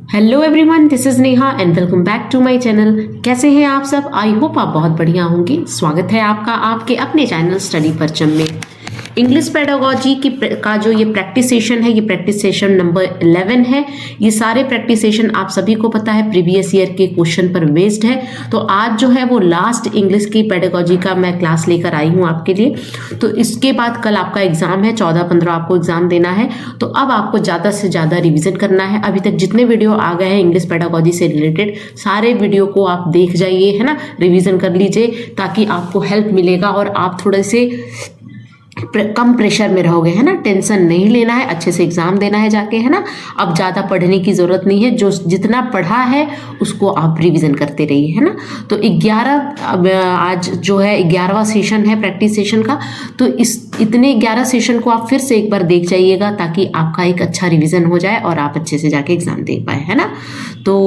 Hello everyone, this is Neha and welcome back to my channel. कैसे हैं आप सब? आई होप आप बहुत बढ़िया होंगे। स्वागत है आपका आपके अपने चैनल स्टडी परचम में। इंग्लिश पेडागोजी का जो ये प्रैक्टिस सेशन है, ये प्रैक्टिस सेशन नंबर 11 है। ये सारे प्रैक्टिस सेशन आप सभी को पता है प्रीवियस ईयर के क्वेश्चन पर बेस्ड है। तो आज जो है वो लास्ट इंग्लिश की पेडागोजी का मैं क्लास लेकर आई हूँ आपके लिए। तो इसके बाद कल आपका एग्जाम है, 14-15 आपको एग्जाम देना है। तो अब आपको ज़्यादा से ज़्यादा रिविजन करना है। अभी तक जितने वीडियो आ गए हैं इंग्लिश पेडागोजी से रिलेटेड, सारे वीडियो को आप देख जाइए, है ना, रिविजन कर लीजिए, ताकि आपको हेल्प मिलेगा और आप थोड़े से कम प्रेशर में रहोगे, है ना। टेंशन नहीं लेना है, अच्छे से एग्जाम देना है जाके, है ना। अब ज़्यादा पढ़ने की ज़रूरत नहीं है, जो जितना पढ़ा है उसको आप रिवीजन करते रहिए, है ना। तो 11 आज जो है 11वां सेशन है प्रैक्टिस सेशन का। तो इतने 11 सेशन को आप फिर से एक बार देख जाइएगा, ताकि आपका एक अच्छा रिविजन हो जाए और आप अच्छे से जाके एग्जाम दे पाए, है ना। तो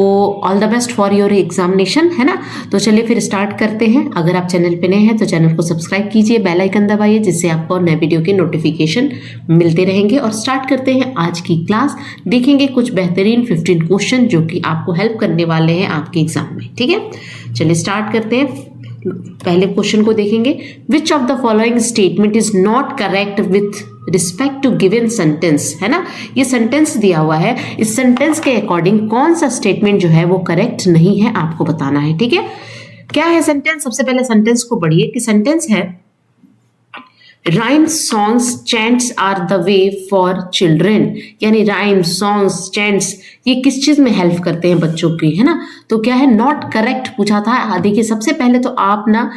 all the best for your examination, है ना। तो चलिए फिर स्टार्ट करते हैं। अगर आप चैनल पे नए हैं तो चैनल को सब्सक्राइब कीजिए, बेल आइकन दबाइए, जिससे आपको नए वीडियो के नोटिफिकेशन मिलते रहेंगे। और स्टार्ट करते हैं आज की क्लास। देखेंगे कुछ बेहतरीन 15 क्वेश्चन जो कि आपको हेल्प करने वाले हैं आपके एग्जाम में, ठीक है। चलिए स्टार्ट करते हैं। पहले क्वेश्चन को देखेंगे। Which of the following statement is not correct with respect to given sentence, है ना। ये सेंटेंस दिया हुआ है, इस सेंटेंस के अकॉर्डिंग कौन सा स्टेटमेंट जो है वो करेक्ट नहीं है, आपको बताना है, ठीक है। क्या है सेंटेंस? सबसे पहले सेंटेंस को पढ़िए कि सेंटेंस है rhymes songs chants are the way for children. यानी राइम्स सॉन्ग्स चैंट्स ये किस चीज में हेल्प करते हैं बच्चों की, है ना। तो क्या है, नॉट करेक्ट पूछा था। देखिए सबसे पहले तो आप ना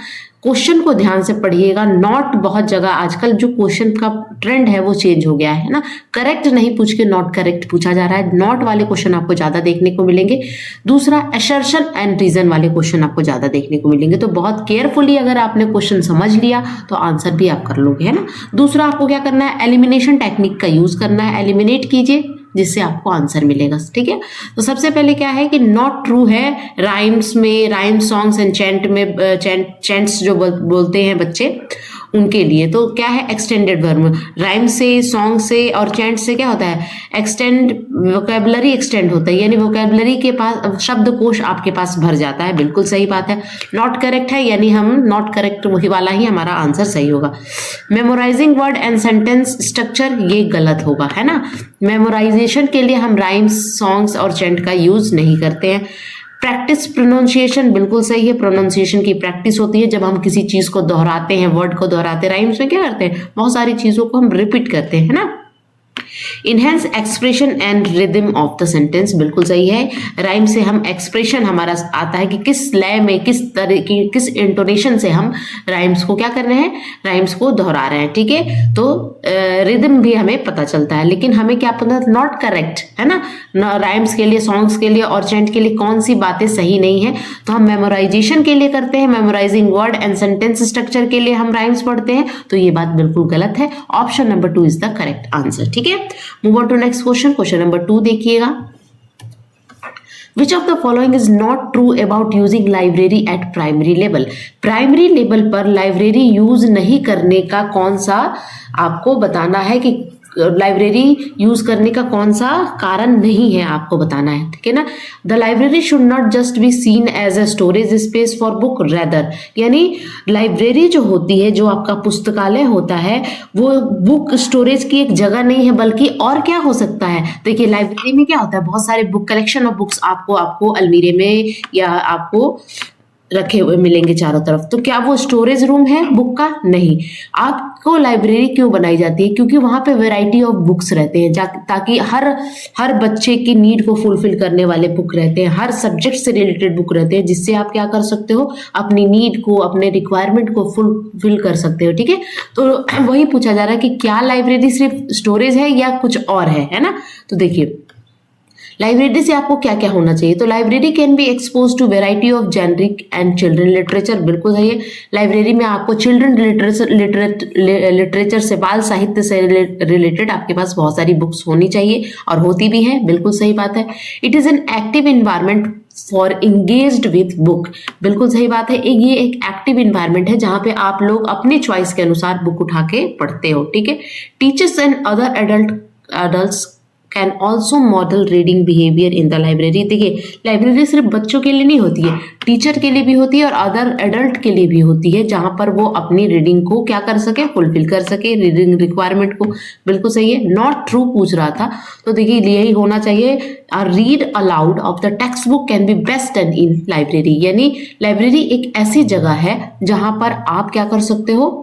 क्वेश्चन को ध्यान से पढ़िएगा। नॉट बहुत जगह आजकल जो क्वेश्चन का ट्रेंड है वो चेंज हो गया है ना। करेक्ट नहीं पूछ के नॉट करेक्ट पूछा जा रहा है। नॉट वाले क्वेश्चन आपको ज्यादा देखने को मिलेंगे। दूसरा, असर्शन एंड रीजन वाले क्वेश्चन आपको ज्यादा देखने को मिलेंगे। तो बहुत केयरफुली अगर आपने क्वेश्चन समझ लिया तो आंसर भी आप कर लोगे, है ना। दूसरा, आपको क्या करना है, एलिमिनेशन टेक्निक का यूज करना है। एलिमिनेट कीजिए जिससे आपको आंसर मिलेगा, ठीक है। तो सबसे पहले क्या है कि नॉट ट्रू है राइम्स में, राइम सॉन्ग्स एंड चैंट में, चैंट्स जो बोलते हैं बच्चे उनके लिए। तो क्या है, एक्सटेंडेड वर्ब। राइम से, सॉन्ग से और चैंट से क्या होता है, एक्सटेंड, वोकैबुलरी एक्सटेंड होता है, यानी वोकैबुलरी के पास शब्दकोश आपके पास भर जाता है। बिल्कुल सही बात है। नॉट करेक्ट है यानी हम नॉट करेक्ट वही वाला ही हमारा आंसर सही होगा। Memorising word and sentence structure ये गलत होगा, है ना। मेमोराइजेशन के लिए हम राइम्स सॉन्ग्स और चैंट का यूज नहीं करते हैं। प्रैक्टिस प्रोनाउंसिएशन बिल्कुल सही है। प्रोनाउंसिएशन की प्रैक्टिस होती है जब हम किसी चीज को दोहराते हैं, वर्ड को दोहराते हैं। राइम्स में क्या करते हैं, बहुत सारी चीजों को हम रिपीट करते हैं, है ना। Enhance expression and rhythm of the sentence बिल्कुल सही है। राइम से हम एक्सप्रेशन हमारा आता है कि किस लय में, किस तरह की, किस इंटोनेशन से हम राइम्स को क्या कर रहे हैं, राइम्स को दोहरा रहे हैं, ठीक है। तो रिदम भी हमें पता चलता है। लेकिन हमें क्या पता, नॉट करेक्ट, है ना। राइम्स के लिए, सॉन्ग्स के लिए और चैंट के लिए कौन सी बातें सही नहीं है। तो हम मेमोराइजेशन के लिए करते हैं, memorising word and sentence structure के लिए हम राइम्स पढ़ते हैं। तो ये बात बिल्कुल गलत है। Option number 2 is the correct answer, ठीक है। Move on to next question. Question number 2 देखिएगा। Which of the following is not true about using library at primary level. Primary level पर लाइब्रेरी यूज नहीं करने का कौन सा आपको बताना है, कि लाइब्रेरी यूज करने का कौन सा कारण नहीं है आपको बताना है, ठीक है ना। The library should not just be seen as a storage space for book rather. यानी लाइब्रेरी जो होती है, जो आपका पुस्तकालय होता है, वो बुक स्टोरेज की एक जगह नहीं है, बल्कि और क्या हो सकता है। देखिए लाइब्रेरी में क्या होता है, बहुत सारे बुक, कलेक्शन ऑफ बुक्स आपको अलमीरे में या आपको रखे हुए मिलेंगे चारों तरफ। तो क्या वो स्टोरेज रूम है बुक का? नहीं। आपको लाइब्रेरी क्यों बनाई जाती है? क्योंकि वहां पे वैरायटी ऑफ बुक्स रहते हैं, ताकि हर बच्चे की नीड को फुलफिल करने वाले बुक रहते हैं, हर सब्जेक्ट से रिलेटेड बुक रहते हैं, जिससे आप क्या कर सकते हो, अपनी नीड को, अपने रिक्वायरमेंट को फुलफिल कर सकते हो, ठीक है। तो वही पूछा जा रहा है कि क्या लाइब्रेरी सिर्फ स्टोरेज है या कुछ और है ना। तो देखिए लाइब्रेरी से आपको क्या क्या होना चाहिए। तो library can be expose to variety of generic and children literature. बिल्कुल सही है। लाइब्रेरी में आपको चिल्ड्रन लिटरेचर से, बाल साहित्य से रिलेटेड आपके पास बहुत सारी बुक्स होनी चाहिए, और होती भी है। बिल्कुल सही बात है। It is an active environment for engaged with book. बिल्कुल सही बात है। ये एक एक्टिव इन्वायरमेंट है जहां पे आप लोग अपनी चॉइस के अनुसार बुक उठा के पढ़ते हो, ठीक है। Teachers and other adults can also model reading behaviour in the library. देखिए लाइब्रेरी सिर्फ बच्चों के लिए नहीं होती है, टीचर के लिए भी होती है और अदर एडल्ट के लिए भी होती है, जहां पर वो अपनी रीडिंग को क्या कर सके, फुलफिल कर सके, रीडिंग रिक्वायरमेंट को। बिल्कुल सही है, नॉट ट्रू पूछ रहा था, तो देखिए यही होना चाहिए। Read aloud of the text book can be best done in library, यानी लाइब्रेरी एक ऐसी जगह है जहां पर आप क्या कर सकते हो,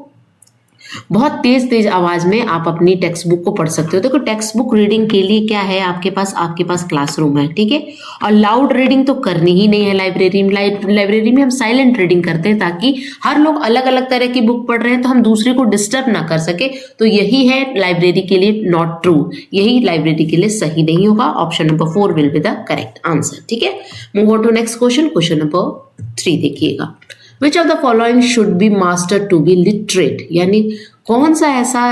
बहुत तेज तेज आवाज में आप अपनी टेक्स्ट बुक को पढ़ सकते हो। देखो टेक्स्ट बुक रीडिंग के लिए क्या है, आपके पास क्लासरूम है, ठीक है। और लाउड रीडिंग तो करनी ही नहीं है लाइब्रेरी में। लाइब्रेरी में हम साइलेंट रीडिंग करते हैं ताकि हर लोग अलग अलग तरह की बुक पढ़ रहे हैं तो हम दूसरे को डिस्टर्ब ना कर सके। तो यही है लाइब्रेरी के लिए नॉट ट्रू, यही लाइब्रेरी के लिए सही नहीं होगा। Option number 4 will be the correct answer, ठीक है। Move on to next question, question number 3 देखिएगा। Which of the following should be master to be literate, यानी कौन सा ऐसा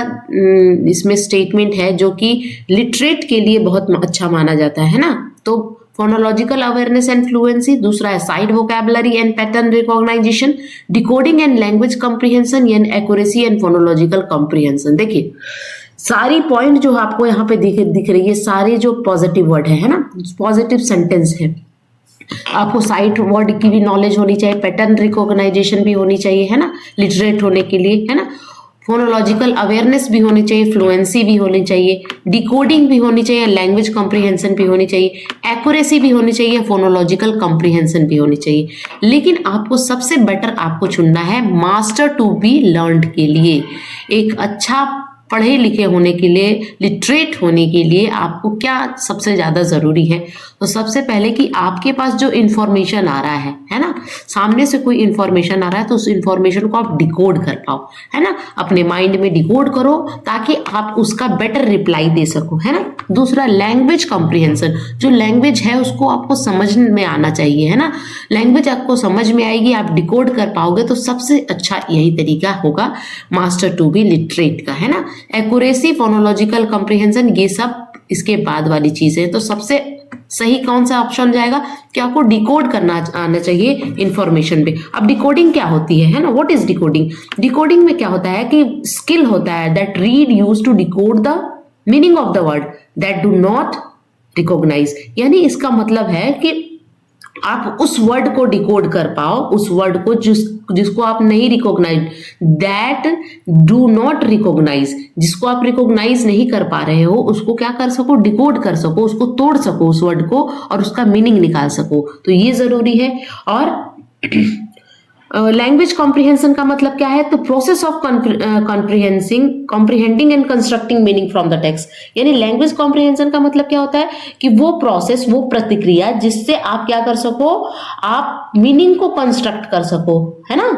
इसमें स्टेटमेंट है जो कि लिटरेट के लिए बहुत अच्छा माना जाता है ना। तो फोनोलॉजिकल अवेयरनेस एंड फ्लुएंसी, दूसरा है sight vocabulary and pattern recognization, decoding and language comprehension, and accuracy and phonological comprehension. देखिए सारी पॉइंट जो आपको यहाँ पे दिख रही है, सारे जो पॉजिटिव वर्ड है ना, पॉजिटिव सेंटेंस है। आपको साइट वर्ड की भी नॉलेज होनी चाहिए, पैटर्न रिकॉग्नाइजेशन भी होनी चाहिए, है ना, लिटरेट होने के लिए, है ना। फोनोलॉजिकल अवेयरनेस भी होनी चाहिए, फ्लुएंसी भी होनी चाहिए, डिकोडिंग भी होनी चाहिए, लैंग्वेज कॉम्प्रिहेंशन भी होनी चाहिए, एक्यूरेसी भी होनी चाहिए, फोनोलॉजिकल कॉम्प्रिहेंशन भी होनी चाहिए। लेकिन आपको सबसे बेटर आपको चुनना है मास्टर टू बी लर्नड के लिए। एक अच्छा पढ़े लिखे होने के लिए, लिटरेट होने के लिए आपको क्या सबसे ज़्यादा ज़रूरी है, तो सबसे पहले कि आपके पास जो इन्फॉर्मेशन आ रहा है ना, सामने से कोई इन्फॉर्मेशन आ रहा है तो उस इन्फॉर्मेशन को आप डिकोड कर पाओ, है ना, अपने माइंड में डिकोड करो ताकि आप उसका बेटर रिप्लाई दे सको, है ना। दूसरा लैंग्वेज कॉम्प्रिहेंशन, जो लैंग्वेज है उसको आपको समझ में आना चाहिए, है ना। लैंग्वेज आपको समझ में आएगी, आप डिकोड कर पाओगे, तो सबसे अच्छा यही तरीका होगा मास्टर टू बी लिटरेट का, है ना। एक्यूरेसी, फोनोलॉजिकल कॉम्प्रिहेंशन, ये सब इसके बाद वाली चीजें। तो सबसे सही कौन सा ऑप्शन जाएगा कि आपको डिकोड करना आना चाहिए इंफॉर्मेशन पे। अब डिकोडिंग क्या होती है ना, व्हाट इज डिकोडिंग। डिकोडिंग में क्या होता है कि स्किल होता है that read use to decode the meaning of the word that do not recognise, यानी इसका मतलब है कि आप उस वर्ड को डिकोड कर पाओ, उस वर्ड को जिसको आप नहीं recognise, that do not recognise, जिसको आप रिकॉग्नाइज नहीं कर पा रहे हो उसको क्या कर सको, डिकोड कर सको, उसको तोड़ सको उस वर्ड को और उसका मीनिंग निकाल सको, तो ये जरूरी है। और लैंग्वेज कॉम्प्रिहेंशन का मतलब क्या है, तो process of comprehending and constructing meaning from the text, यानी लैंग्वेज कॉम्प्रिहेंशन का मतलब क्या होता है कि वो प्रोसेस, वो प्रतिक्रिया जिससे आप क्या कर सको, आप मीनिंग को कंस्ट्रक्ट कर सको, है ना,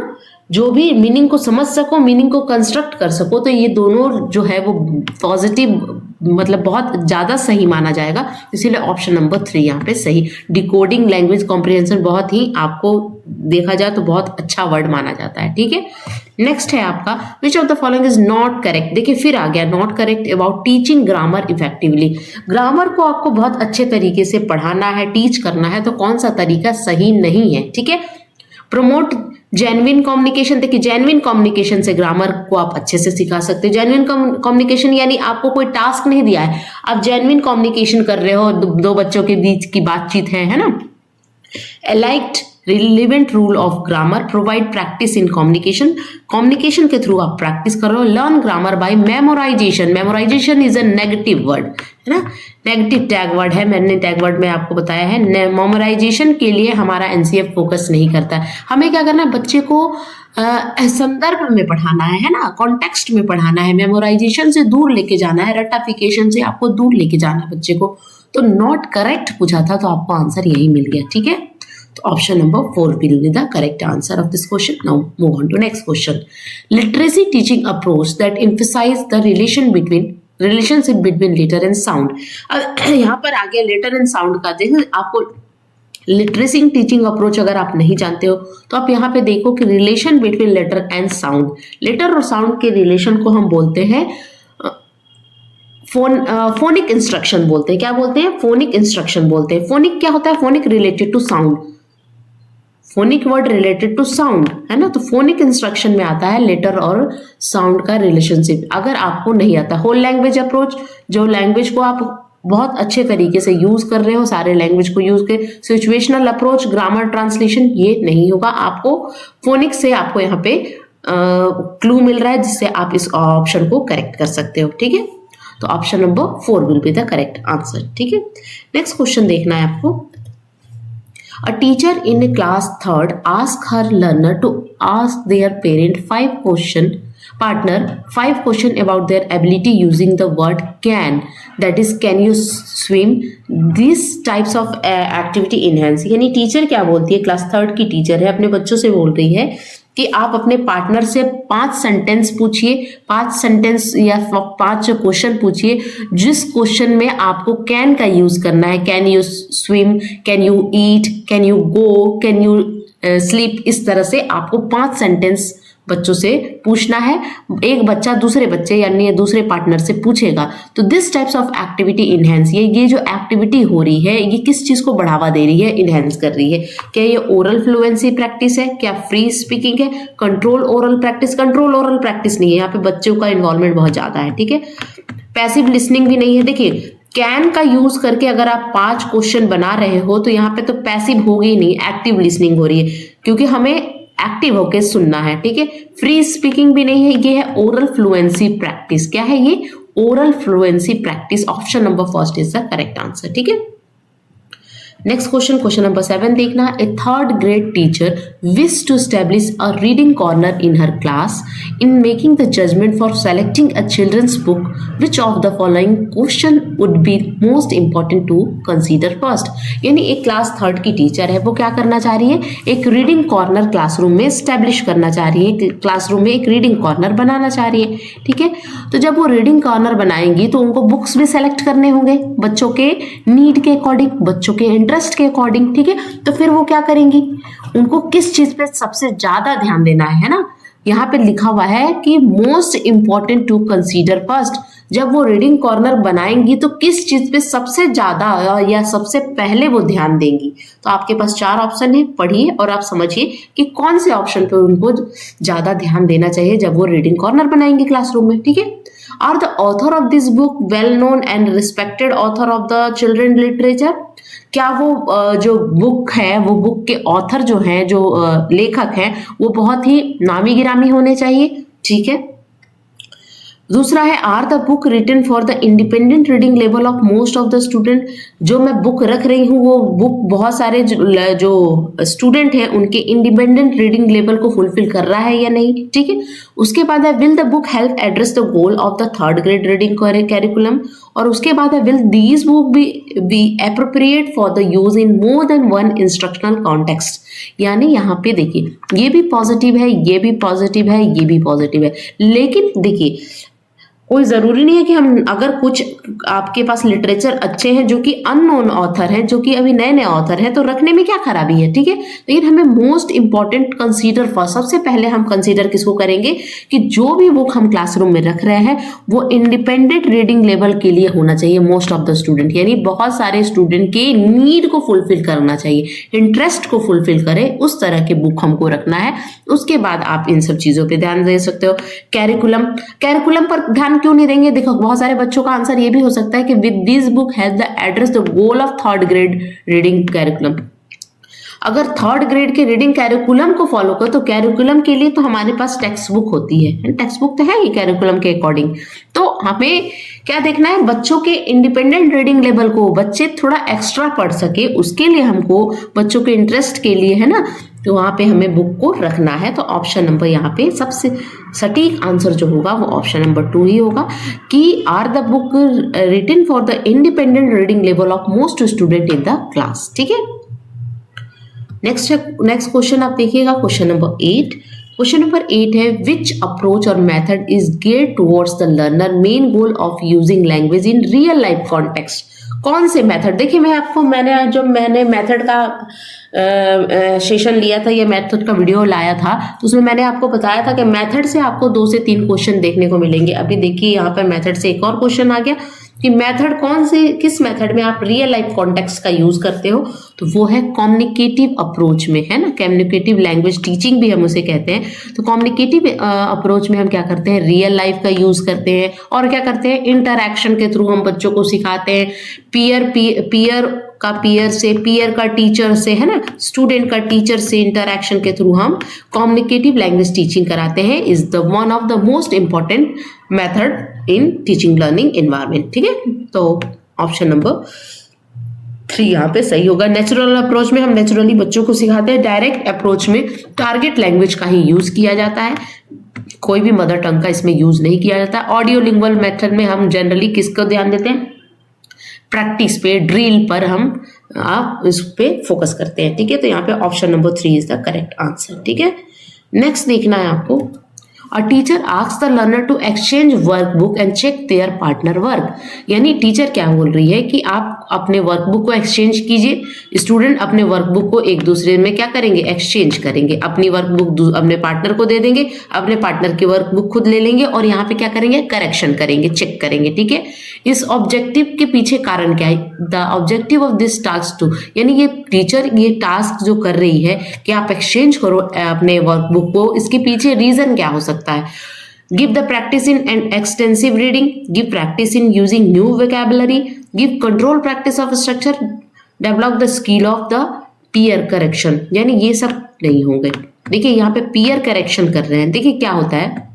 जो भी मीनिंग को समझ सको, मीनिंग को कंस्ट्रक्ट कर सको। तो ये दोनों जो है वो पॉजिटिव मतलब बहुत ज्यादा सही माना जाएगा, इसीलिए ऑप्शन नंबर 3 यहाँ पे सही। डिकोडिंग लैंग्वेज कॉम्प्रिहेंशन बहुत ही आपको देखा जाए तो बहुत अच्छा वर्ड माना जाता है, ठीक है। नेक्स्ट है आपका विच of the following is not correct. देखिए फिर आ गया not correct about teaching grammar effectively. Grammar को आपको बहुत अच्छे तरीके से पढ़ाना है, टीच करना है, तो कौन सा तरीका सही नहीं है, ठीक है। प्रमोट जेन्युइन कम्युनिकेशन, देखिए जेन्युइन कम्युनिकेशन से ग्रामर को आप अच्छे से सिखा सकते हो। जेन्युइन कम्युनिकेशन यानी आपको कोई टास्क नहीं दिया है, आप जेन्युइन कम्युनिकेशन कर रहे हो, दो बच्चों के बीच की बातचीत है ना। एलाइक्ड relevant rule of grammar, provide practice in communication, communication के थ्रू आप प्रैक्टिस करो। Learn grammar by memorization, memorization is a negative word, है ना, नेगेटिव टैग वर्ड है, मैंने टैग वर्ड में आपको बताया है। मेमोराइजेशन के लिए हमारा एनसीएफ फोकस नहीं करता है, हमें क्या करना है, बच्चे को संदर्भ में पढ़ाना है ना, कॉन्टेक्स्ट में पढ़ाना है, मेमोराइजेशन से दूर लेके जाना है, रटाफिकेशन से आपको दूर लेके जाना है बच्चे को। तो नॉट करेक्ट पूछा था तो आपको आंसर यही मिल गया, ठीक है। तो option number 4 will be the correct answer of this question. Now move on to next question. Literacy teaching approach that emphasize the relationship between letter and sound. अब यहाँ पर आ गया letter and sound का। देखिए आपको लिटरेसी टीचिंग अप्रोच अगर आप नहीं जानते हो तो आप यहाँ पे देखो कि relation between letter and sound, letter और साउंड के रिलेशन को हम बोलते हैं फोनिक इंस्ट्रक्शन बोलते हैं। क्या बोलते हैं, फोनिक इंस्ट्रक्शन बोलते हैं। फोनिक क्या होता है, phonic related to sound, phonic word related to sound, है ना। तो फोनिक इंस्ट्रक्शन में आता है लेटर और साउंड का रिलेशनशिप। अगर आपको नहीं आता होल लैंग्वेज अप्रोच, जो लैंग्वेज को आप बहुत अच्छे तरीके से यूज कर रहे हो, सारे लैंग्वेज को यूज कर। सिचुएशनल अप्रोच, ग्रामर ट्रांसलेशन ये नहीं होगा, आपको फोनिक्स से आपको यहाँ पे क्लू मिल रहा है जिससे आप इस ऑप्शन को करेक्ट कर सकते हो। ठीक है, तो option number 4 will be the correct answer. ठीक है, नेक्स्ट क्वेश्चन देखना है आपको। A teacher in class 3rd asked her learner to ask their partner 5 question about their ability using the word can, that is can you swim. These types of activity enhance, यानी teacher क्या बोलती है, class 3rd की teacher है, अपने बच्चों से बोल रही है कि आप अपने पार्टनर से 5 सेंटेंस पूछिए, 5 सेंटेंस या 5 क्वेश्चन पूछिए जिस क्वेश्चन में आपको कैन का यूज करना है। Can you swim, can you eat, can you go, can you sleep, इस तरह से आपको 5 सेंटेंस बच्चों से पूछना है। एक बच्चा दूसरे बच्चे यानी दूसरे पार्टनर से पूछेगा। तो this types of activity enhance, ये जो एक्टिविटी हो रही है ये किस चीज को बढ़ावा दे रही है, इनहेंस कर रही है। क्या ये ओरल फ्लुएंसी प्रैक्टिस है, क्या फ्री स्पीकिंग है, control oral practice? Control oral practice नहीं है, यहाँ पे बच्चों का इन्वॉल्वमेंट बहुत ज्यादा है। ठीक है, पैसिव लिसनिंग भी नहीं है। देखिए कैन का यूज करके अगर आप 5 क्वेश्चन बना रहे हो तो यहाँ पे तो पैसिव होगी नहीं, एक्टिव लिसनिंग हो रही है, क्योंकि हमें एक्टिव होके सुनना है। ठीक है, फ्री स्पीकिंग भी नहीं है, ये है ओरल फ्लुएंसी प्रैक्टिस। क्या है ये? Oral fluency practice. Option number first is the correct answer. ठीक है, नेक्स्ट क्वेश्चन, क्वेश्चन नंबर 7 देखना। A 3rd grade teacher wish to establish a reading corner in her class in making the judgement for selecting a children's book, which of the following question would be most important to consider first. यानी एक class 3rd की teacher है, वो क्या करना चाह रही है, एक रीडिंग कॉर्नर क्लासरूम में स्टैब्लिश करना चाह रही है, क्लासरूम में एक रीडिंग कॉर्नर बनाना चाह रही है। ठीक है, तो जब वो रीडिंग कॉर्नर बनाएंगी तो उनको बुक्स भी सेलेक्ट करने होंगे बच्चों के नीड के अकॉर्डिंग, बच्चों के इंटरेस्ट के अकॉर्डिंग। ठीक है, तो फिर वो क्या करेंगी, उनको किस चीज पे सबसे ज्यादा ध्यान देना है ना। यहाँ पे लिखा हुआ है कि most important to consider first. जब वो रीडिंग कॉर्नर बनाएंगी तो किस चीज पे सबसे ज्यादा या सबसे पहले वो ध्यान देंगी। तो आपके पास 4 ऑप्शन है, पढ़िए और आप समझिए कि कौन से ऑप्शन पे उनको ज्यादा ध्यान देना चाहिए जब वो रीडिंग कॉर्नर बनाएंगे क्लासरूम में। ठीक है, are the author of this book well known and respected author of the children literature. क्या वो जो बुक है, वो बुक के ऑथर जो हैं, जो लेखक हैं, वो बहुत ही नामी गिरामी होने चाहिए। ठीक है, दूसरा है are the book written for the independent reading level of most of the student. जो मैं बुक रख रही हूँ वो बुक बहुत सारे जो स्टूडेंट हैं उनके इंडिपेंडेंट रीडिंग लेवल को फुलफिल कर रहा है या नहीं। ठीक है, उसके बाद है will the book help address the goal of the 3rd grade reading curriculum. और उसके बाद है will these book be appropriate for the use in more than one instructional context. यानी यहाँ पे देखिए ये भी पॉजिटिव है, ये भी पॉजिटिव है, ये भी पॉजिटिव है, लेकिन देखिए कोई जरूरी नहीं है कि हम, अगर कुछ आपके पास लिटरेचर अच्छे हैं जो कि अननोन ऑथर हैं, जो कि अभी नए नए ऑथर हैं, तो रखने में क्या खराबी है। ठीक है, लेकिन हमें मोस्ट इंपॉर्टेंट कंसीडर फर्स्ट, सबसे पहले हम कंसीडर किसको करेंगे कि जो भी बुक हम क्लासरूम में रख रहे हैं वो इंडिपेंडेंट रीडिंग लेवल के लिए होना चाहिए मोस्ट ऑफ द स्टूडेंट, यानी बहुत सारे स्टूडेंट के नीड को फुलफिल करना चाहिए, इंटरेस्ट को फुलफिल करे, उस तरह के बुक हमको रखना है। उसके बाद आप इन सब चीजों पर ध्यान दे सकते हो। कैरिकुलम पर ध्यान क्यों नहीं देंगे? देखो बहुत सारे बच्चों का आंसर ये भी हो सकता है कि with this book has the address the goal of 3rd grade reading curriculum. अगर 3rd ग्रेड के रीडिंग कैरिकुलम को फॉलो करो तो कैरिकुलम के लिए तो हमारे पास टेक्स्ट बुक होती है, टेक्स्ट बुक तो है ही कैरिकुलम के अकॉर्डिंग। तो हमें क्या देखना है, बच्चों के इंडिपेंडेंट रीडिंग लेवल को, बच्चे थोड़ा एक्स्ट्रा पढ़ सके, उसके लिए हमको बच्चों के इंटरेस्ट के लिए है ना, तो वहां पे हमें बुक को रखना है। तो ऑप्शन नंबर यहाँ पे सबसे सटीक आंसर जो होगा वो ऑप्शन नंबर 2 ही होगा कि are the book written for the independent reading level of most student in the class. ठीक है, नेक्स्ट क्वेश्चन आप देखिएगा, क्वेश्चन नंबर 8। क्वेश्चन नंबर 8 है विच अप्रोच और method is geared towards the learner main goal of using language in real life context. कौन से method? देखिए मैंने मेथड का सेशन लिया था, ये मेथड का वीडियो लाया था, तो उसमें मैंने आपको बताया था कि मेथड से आपको 2 से 3 क्वेश्चन देखने को मिलेंगे। अभी देखिए यहाँ पर मेथड से एक और क्वेश्चन आ गया, कि मेथड कौन से, किस मेथड में आप रियल लाइफ कॉन्टेक्स्ट का यूज करते हो, तो वो है कम्युनिकेटिव अप्रोच में, है ना। कम्युनिकेटिव लैंग्वेज टीचिंग भी हम उसे कहते हैं। तो कम्युनिकेटिव अप्रोच में हम क्या करते हैं, रियल लाइफ का यूज करते हैं, और क्या करते हैं, इंटरैक्शन के थ्रू हम बच्चों को सिखाते हैं। पीयर का पीयर से, पीयर का टीचर से, है ना, स्टूडेंट का टीचर से इंटरैक्शन के थ्रू हम कम्युनिकेटिव लैंग्वेज टीचिंग कराते हैं। Is the one of the most important method in teaching learning environment. ठीक है, तो ऑप्शन नंबर 3 यहाँ पे सही होगा। नेचुरल अप्रोच में हम नेचुरली बच्चों को सिखाते हैं। डायरेक्ट अप्रोच में टारगेट लैंग्वेज का ही यूज किया जाता है, कोई भी मदर टंग का इसमें यूज नहीं किया जाता। ऑडियो लिंगुअल मेथड में हम जनरली किसको ध्यान देते हैं, प्रैक्टिस पे, ड्रिल पर हम आप इस पे फोकस करते हैं। ठीक है, तो यहाँ पे option number 3 is the correct answer. ठीक है, नेक्स्ट देखना है आपको। A teacher asks the learner to exchange workbook and check their partner work. यानी टीचर क्या बोल रही है कि आप अपने वर्कबुक को एक्सचेंज कीजिए। स्टूडेंट अपने वर्कबुक को एक दूसरे में क्या करेंगे, एक्सचेंज करेंगे। अपनी वर्कबुक अपने पार्टनर को दे देंगे, अपने पार्टनर की वर्कबुक खुद ले लेंगे, और यहाँ पे क्या करेंगे, करेक्शन करेंगे, चेक करेंगे। ठीक है, इस ऑब्जेक्टिव के पीछे कारण क्या है, the objective of this task to, यानी ये टीचर ये टास्क जो कर रही है कि आप एक्सचेंज करो अपने वर्कबुक को, इसके पीछे रीजन क्या हो सकता है। Give the practice in and extensive reading, give practice in using new vocabulary, give control practice of structure, develop the skill of the peer correction. यानी ये सब नहीं होंगे। देखिए यहाँ पे पीयर करेक्शन कर रहे हैं। देखिए क्या होता है,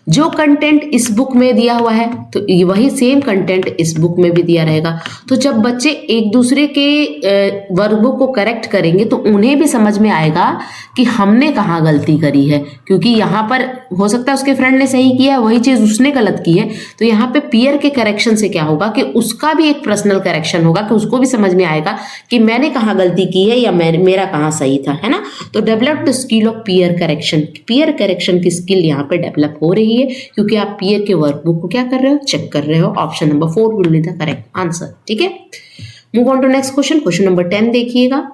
जो कंटेंट इस बुक में दिया हुआ है तो वही सेम कंटेंट इस बुक में भी दिया रहेगा। तो जब बच्चे एक दूसरे के वर्कबुक को करेक्ट करेंगे तो उन्हें भी समझ में आएगा कि हमने कहाँ गलती करी है, क्योंकि यहाँ पर हो सकता है उसके फ्रेंड ने सही किया है, वही चीज उसने गलत की है। तो यहाँ पे पीयर के करेक्शन से क्या होगा कि उसका भी एक पर्सनल करेक्शन होगा, कि उसको भी समझ में आएगा कि मैंने कहाँ गलती की है या मेरा कहाँ सही था, है ना। तो develop the skill of peer correction, peer correction की स्किल यहाँ पे डेवलप हो रही है, क्योंकि आप पीयर के वर्कबुक को क्या कर रहे हो, चेक कर रहे हो। Option number 4 will be the correct answer. ठीक है, move on to next question. Question number 10 देखिएगा।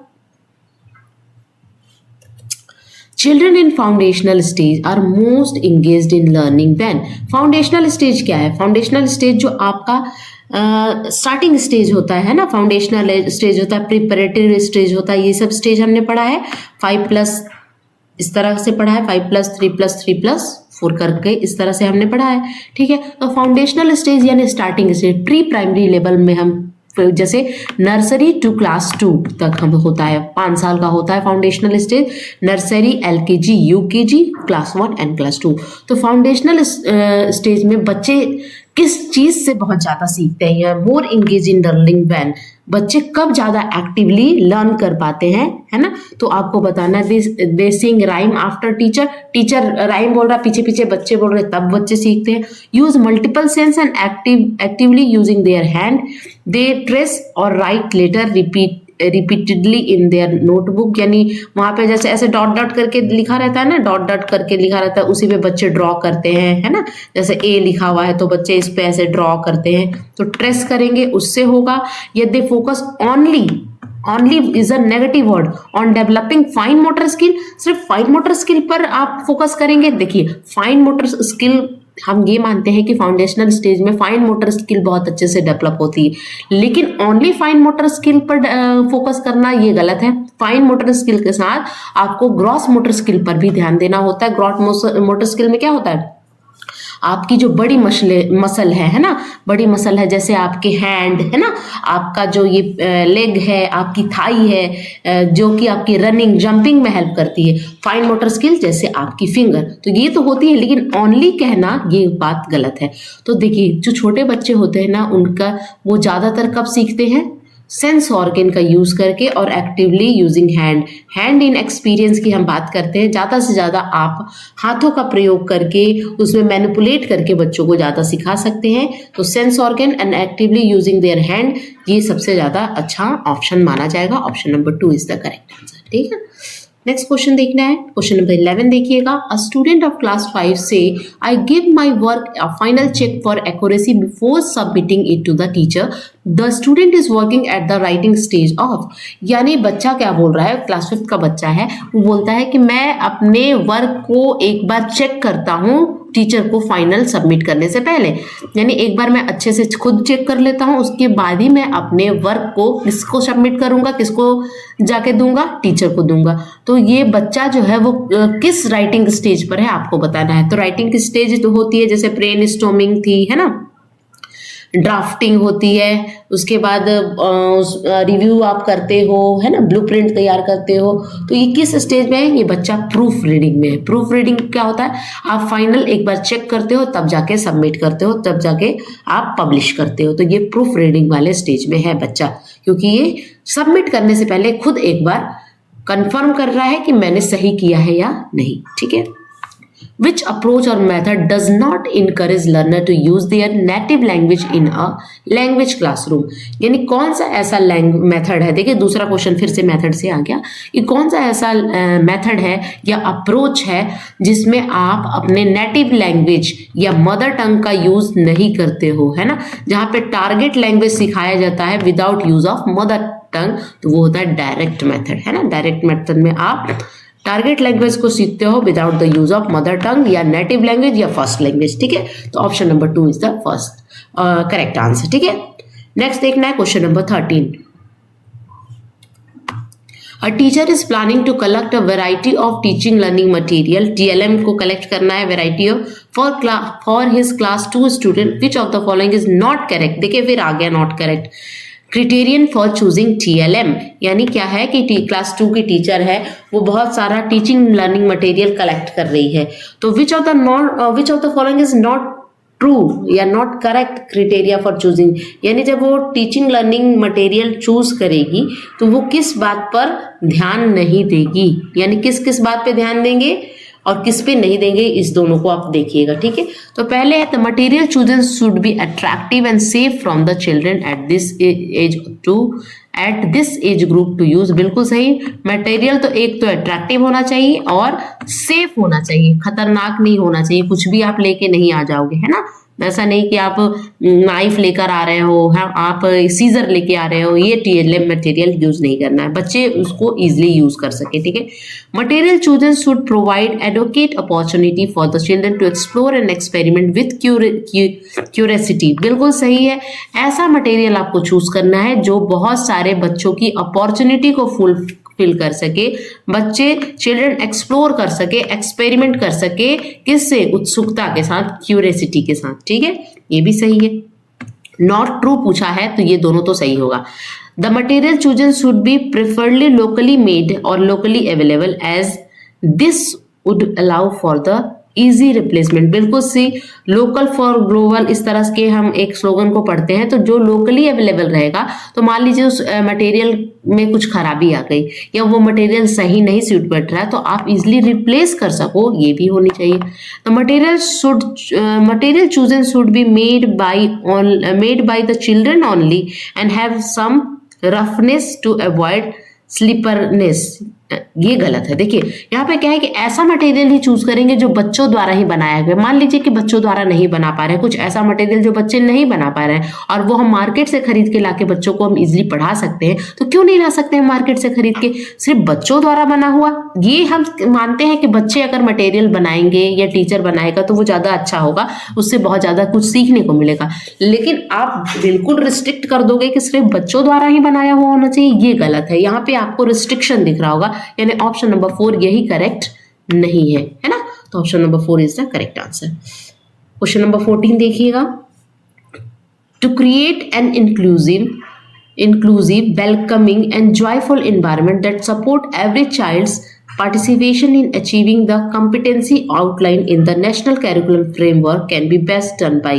Children in foundational stage are most engaged in learning when, foundational stage क्या है, फाउंडेशनल स्टेज जो आपका स्टार्टिंग स्टेज होता है ना, फाउंडेशनल स्टेज होता है, प्रिपरेटरी स्टेज होता है, ये सब स्टेज हमने पढ़ा है। 5+ इस तरह से पढ़ा है, 5+3+3+4 करके इस तरह से हमने पढ़ा है। ठीक है, तो फाउंडेशनल स्टेज यानी starting stage, pre primary level में हम जैसे नर्सरी टू क्लास 2 तक हम होता है, 5 साल का होता है foundational stage. Nursery, LKG, UKG, class 1 and class 2। तो फाउंडेशनल स्टेज में बच्चे किस चीज से बहुत ज्यादा सीखते हैं, या मोर इंगेज इन लर्निंग व्हेन, बच्चे कब ज्यादा एक्टिवली लर्न कर पाते हैं, है ना। तो आपको बताना है, they sing rhyme after teacher, teacher rhyme बोल रहा है, पीछे पीछे बच्चे बोल रहे, तब बच्चे सीखते हैं। Use multiple sense and actively using their hand, they trace और write letter repeatedly in their notebook, यानी वहां पे जैसे ऐसे डॉट डॉट करके लिखा रहता है ना, डॉट डॉट करके लिखा रहता है, उसी पे बच्चे ड्रॉ करते हैं, है ना। जैसे ए लिखा हुआ है तो बच्चे इस पे ऐसे ड्रॉ करते हैं, तो ट्रेस करेंगे उससे होगा। यदि focus only is a negative word on developing fine motor skill, सिर्फ फाइन मोटर स्किल पर आप फोकस करेंगे। देखिए फाइन मोटर स्किल हम ये मानते हैं कि फाउंडेशनल स्टेज में फाइन मोटर स्किल बहुत अच्छे से डेवलप होती है, लेकिन ओनली फाइन मोटर स्किल पर फोकस करना ये गलत है। फाइन मोटर स्किल के साथ आपको ग्रॉस मोटर स्किल पर भी ध्यान देना होता है। ग्रॉस मोटर स्किल में क्या होता है, आपकी जो बड़ी मसल है ना, बड़ी मसल है, जैसे आपके हैंड है ना, आपका जो ये लेग है, आपकी थाई है, जो कि आपकी रनिंग जंपिंग में हेल्प करती है। फाइन मोटर स्किल जैसे आपकी फिंगर, तो ये तो होती है, लेकिन ओनली कहना ये बात गलत है। तो देखिए जो छोटे बच्चे होते हैं ना, उनका वो ज़्यादातर कब सीखते हैं, सेंस ऑर्गन का यूज करके और actively using hand in experience की हम बात करते हैं। ज़्यादा से ज़्यादा आप हाथों का प्रयोग करके उसमें मैनिपुलेट करके बच्चों को ज़्यादा सिखा सकते हैं। तो sense organ and actively using their hand, ये सबसे ज़्यादा अच्छा ऑप्शन माना जाएगा। Option number 2 is the correct answer. ठीक है, नेक्स्ट क्वेश्चन देखना है। क्वेश्चन नंबर 11 देखिएगा। अ स्टूडेंट ऑफ क्लास 5 से I give my work a final check for accuracy before submitting it to the teacher, the student is working at the writing stage of, यानी बच्चा क्या बोल रहा है, क्लास 5 का बच्चा है, वो बोलता है कि मैं अपने वर्क को एक बार चेक करता हूँ टीचर को फाइनल सबमिट करने से पहले। यानी एक बार मैं अच्छे से खुद चेक कर लेता हूँ, उसके बाद ही मैं अपने वर्क को किसको सबमिट करूंगा, किसको जाके दूंगा, टीचर को दूंगा। तो ये बच्चा जो है वो किस राइटिंग स्टेज पर है आपको बताना है। तो राइटिंग की स्टेज तो होती है जैसे ब्रेन स्टॉर्मिंग थी, है ना, ड्राफ्टिंग होती है, उसके बाद रिव्यू आप करते हो, है ना, ब्लूप्रिंट तैयार करते हो। तो ये किस स्टेज में है, ये बच्चा प्रूफ रीडिंग में है। प्रूफ रीडिंग क्या होता है, आप फाइनल एक बार चेक करते हो, तब जाके सबमिट करते हो, तब जाके आप पब्लिश करते हो। तो ये प्रूफ रीडिंग वाले स्टेज में है बच्चा, क्योंकि ये सबमिट करने से पहले खुद एक बार कंफर्म कर रहा है कि मैंने सही किया है या नहीं। ठीक है। Which approach or method does not encourage learner to use their native language in a language classroom? यानी कौन सा ऐसा मेथड है, देखिए दूसरा क्वेश्चन फिर से मेथड से आ गया, कि कौन सा ऐसा मेथड है या अप्रोच है जिसमें आप अपने नेटिव लैंग्वेज या मदर टंग का यूज नहीं करते हो, है ना, जहाँ पे टारगेट लैंग्वेज सिखाया जाता है without use of mother tongue, तो वो होता है डायरेक्ट मेथड, है ना। डायरेक्ट मेथड में आप टारगेट लैंग्वेज को सीखते हो without the use of mother tongue या नेटिव लैंग्वेज या फर्स्ट लैंग्वेज। ठीक है, तो option number 2 is the first correct answer. ठीक है, नेक्स्ट देखना है question number 13। A teacher is planning to collect a variety of teaching learning material, TLM को कलेक्ट करना है variety of for his class 2 student, which of the following is not correct। देखिए फिर आ गया not correct। Criterion for choosing TLM, यानी क्या है कि क्लास 2 की टीचर है, वो बहुत सारा टीचिंग लर्निंग मटेरियल कलेक्ट कर रही है। तो which of the following is not true या not correct criteria for choosing, यानी जब वो टीचिंग लर्निंग मटेरियल चूज करेगी तो वो किस बात पर ध्यान नहीं देगी, यानी किस किस बात पे ध्यान देंगे और किस पे नहीं देंगे, इस दोनों को आप देखिएगा। ठीक है, तो पहले है the material chosen should be attractive and safe from the children at this age group to use. बिल्कुल सही, मटेरियल तो एक तो अट्रैक्टिव होना चाहिए और सेफ होना चाहिए, खतरनाक नहीं होना चाहिए, कुछ भी आप लेके नहीं आ जाओगे, है ना। ऐसा नहीं कि आप नाइफ लेकर आ रहे हो, आप सीजर लेके आ रहे हो, ये TLM मटेरियल यूज नहीं करना है, बच्चे उसको इजिली यूज कर सके। ठीक है, material chosen should provide advocate opportunity for the children to explore and experiment with curiosity. बिल्कुल सही है, ऐसा मटेरियल आपको चूज करना है जो बहुत सारे बच्चों की अपॉर्चुनिटी को फुलफिल कर सके, बच्चे चिल्ड्रन एक्सप्लोर कर सके, एक्सपेरिमेंट कर सके, किससे, उत्सुकता के साथ, क्यूरियोसिटी के साथ। ठीक है, ये भी सही है। नॉट ट्रू पूछा है तो ये दोनों तो सही होगा। The material chosen should be preferably locally made और locally available as this would allow for the easy replacement. बिल्कुल सी, लोकल फॉर ग्लोबल, इस तरह के हम एक स्लोगन को पढ़ते हैं। तो जो लोकली अवेलेबल रहेगा, तो मान लीजिए उस मटेरियल में कुछ खराबी आ गई या वो मटेरियल सही नहीं सूट बैठ रहा है, तो आप इजिली रिप्लेस कर सको, ये भी होनी चाहिए। तो material chosen should be made by the children only and have some roughness to avoid slipperiness. ये गलत है। देखिए यहाँ पे क्या है कि ऐसा मटेरियल ही चूज करेंगे जो बच्चों द्वारा ही बनाया गया। मान लीजिए कि बच्चों द्वारा नहीं बना पा रहे हैं, कुछ ऐसा मटेरियल जो बच्चे नहीं बना पा रहे हैं और वो हम मार्केट से खरीद के लाके बच्चों को हम इजिली पढ़ा सकते हैं, तो क्यों नहीं ला सकते हैं मार्केट से खरीद के। सिर्फ बच्चों द्वारा बना हुआ, ये हम मानते हैं कि बच्चे अगर मटेरियल बनाएंगे या टीचर बनाएगा तो वो ज्यादा अच्छा होगा, उससे बहुत ज्यादा कुछ सीखने को मिलेगा। लेकिन आप बिल्कुल रिस्ट्रिक्ट कर दोगे कि सिर्फ बच्चों द्वारा ही बनाया हुआ होना चाहिए, ये गलत है। यहाँ पे आपको रिस्ट्रिक्शन दिख रहा होगा, यानी ऑप्शन नंबर 4 यही करेक्ट नहीं है, है ना। तो option number 4 is the correct answer. Question number 14 देखिएगा। To create an inclusive, welcoming and joyful environment that support every child's participation in achieving the competency outlined in the national curriculum framework can be best done by।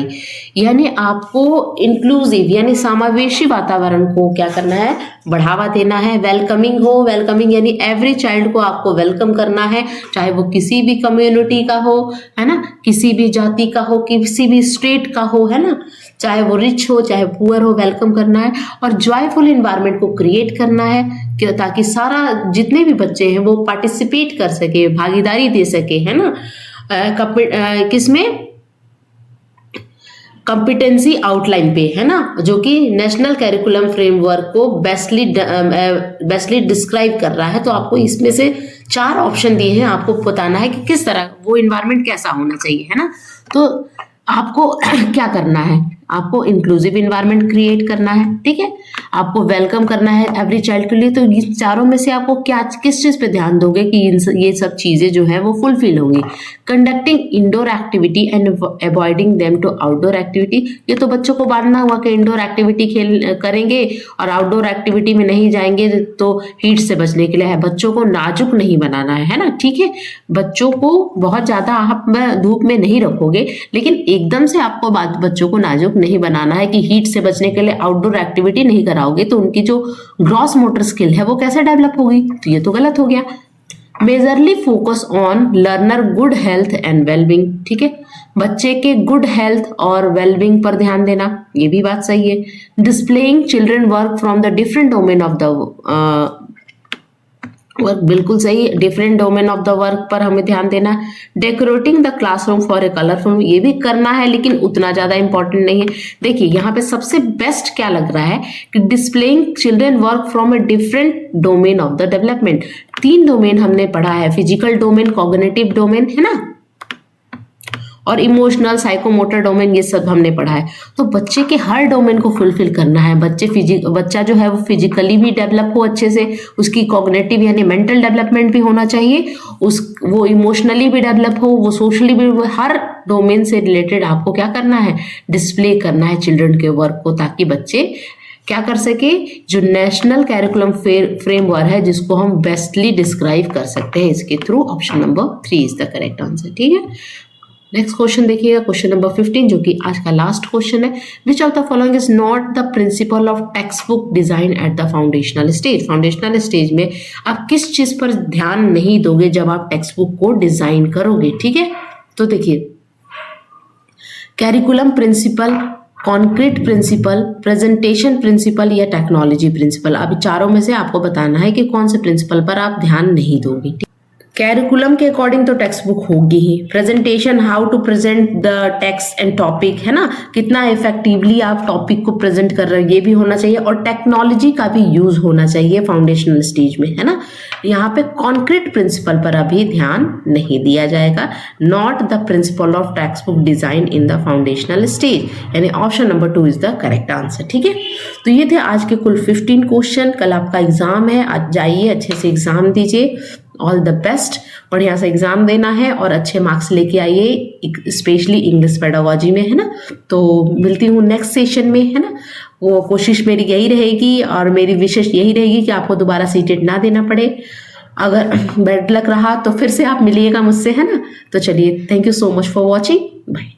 यानी आपको inclusive यानी समावेशी वातावरण को क्या करना है, बढ़ावा देना है। वेलकमिंग हो, वेलकमिंग यानी एवरी चाइल्ड को आपको वेलकम करना है, चाहे वो किसी भी कम्युनिटी का हो, है ना, किसी भी जाति का हो, किसी भी स्टेट का हो, है ना, चाहे वो रिच हो चाहे पुअर हो, वेलकम करना है। और जॉयफुल इन्वायरमेंट को क्रिएट करना है ताकि सारा जितने भी बच्चे हैं वो पार्टिसिपेट कर सके, भागीदारी दे सके, है ना, किसमें, कंपिटेंसी आउटलाइन पे, है ना, जो कि नेशनल कैरिकुलम फ्रेमवर्क को बेस्टली डिस्क्राइब कर रहा है। तो आपको इसमें से 4 ऑप्शन दिए हैं, आपको बताना है कि किस तरह वो इन्वायरमेंट कैसा होना चाहिए, है ना। तो आपको क्या करना है, आपको इंक्लूसिव इन्वायरमेंट क्रिएट करना है, ठीक है, आपको वेलकम करना है एवरी चाइल्ड के लिए। तो इन चारों में से आपको क्या किस चीज पे ध्यान दोगे कि ये सब चीजें जो है वो फुलफिल होंगी। Conducting indoor activity and avoiding them to outdoor activity, ये तो बच्चों को बांधना हुआ कि इंडोर एक्टिविटी खेल करेंगे और आउटडोर एक्टिविटी में नहीं जाएंगे तो हीट से बचने के लिए है। बच्चों को नाजुक नहीं बनाना है ना, ठीक है, बच्चों को बहुत ज्यादा आप धूप में नहीं रखोगे, लेकिन एकदम से आपको बच्चों को नाजुक नहीं बनाना है कि हीट से बचने के लिए आउटडोर एक्टिविटी नहीं कराओगे तो उनकी जो ग्रॉस मोटर स्किल है वो कैसे डेवलप होगी, तो ये तो गलत हो गया। Majorly focus on learner good health and wellbeing, ठीक है, बच्चे के गुड हेल्थ और वेलबींग पर ध्यान देना, ये भी बात सही है। Displaying children work from the different domain of the work, बिल्कुल सही, different domain of the work पर हमें ध्यान देना। Decorating the classroom for a colourful, ये भी करना है लेकिन उतना ज्यादा इंपॉर्टेंट नहीं है। देखिए यहाँ पे सबसे बेस्ट क्या लग रहा है कि displaying children work from a different domain of the development. 3 domain हमने पढ़ा है, फिजिकल डोमेन, कॉग्निटिव डोमेन, है ना, और इमोशनल साइकोमोटर डोमेन, ये सब हमने पढ़ा है। तो बच्चे के हर डोमेन को फुलफिल करना है। बच्चा जो है वो फिजिकली भी डेवलप हो अच्छे से, उसकी कॉग्निटिव यानी मेंटल डेवलपमेंट भी होना चाहिए, वो इमोशनली भी डेवलप हो, वो सोशली भी, हर डोमेन से रिलेटेड आपको क्या करना है, डिस्प्ले करना है चिल्ड्रन के वर्क को, ताकि बच्चे क्या कर सके, जो नेशनल कैरिकुलम फ्रेमवर्क है जिसको हम बेस्टली डिस्क्राइब कर सकते हैं इसके through. Option number 3 is the correct answer, ठीक है। नेक्स्ट क्वेश्चन देखिएगा, क्वेश्चन नंबर 15, जो कि आज का लास्ट क्वेश्चन है। विच of the following is not the principle of text book design at the foundational stage. Foundational stage में आप किस चीज पर ध्यान नहीं दोगे जब आप टेक्स्ट बुक को डिजाइन करोगे, ठीक है। तो देखिए, curriculum principle, concrete principle, presentation principle या टेक्नोलॉजी प्रिंसिपल, अभी चारों में से आपको बताना है कि कौन से प्रिंसिपल पर आप ध्यान नहीं दोगे। कैरिकुलम के अकॉर्डिंग तो टेक्स्ट बुक होगी ही। Presentation, how to present the text and topic, है ना, कितना इफेक्टिवली आप टॉपिक को प्रेजेंट कर रहे हो, ये भी होना चाहिए। और टेक्नोलॉजी का भी यूज होना चाहिए फाउंडेशनल स्टेज में, है ना। यहाँ पे कॉन्क्रीट प्रिंसिपल पर अभी ध्यान नहीं दिया जाएगा। Not the principle of text book design in the foundational stage, यानी option number 2 is the correct answer, ठीक है। तो ये थे आज के कुल 15 क्वेश्चन। कल आपका एग्जाम है, आज जाइए अच्छे से एग्जाम दीजिए। ऑल द बेस्ट, बढ़िया से एग्जाम देना है और अच्छे मार्क्स लेके आइए, स्पेशली इंग्लिश पेडागोजी में, है ना। तो मिलती हूँ नेक्स्ट सेशन में, है ना। वो कोशिश मेरी यही रहेगी और मेरी विशेष यही रहेगी कि आपको दोबारा सीटेट ना देना पड़े। अगर बैड लक रहा तो फिर से आप मिलिएगा मुझसे, है ना। तो चलिए, thank you so much for watching, bye.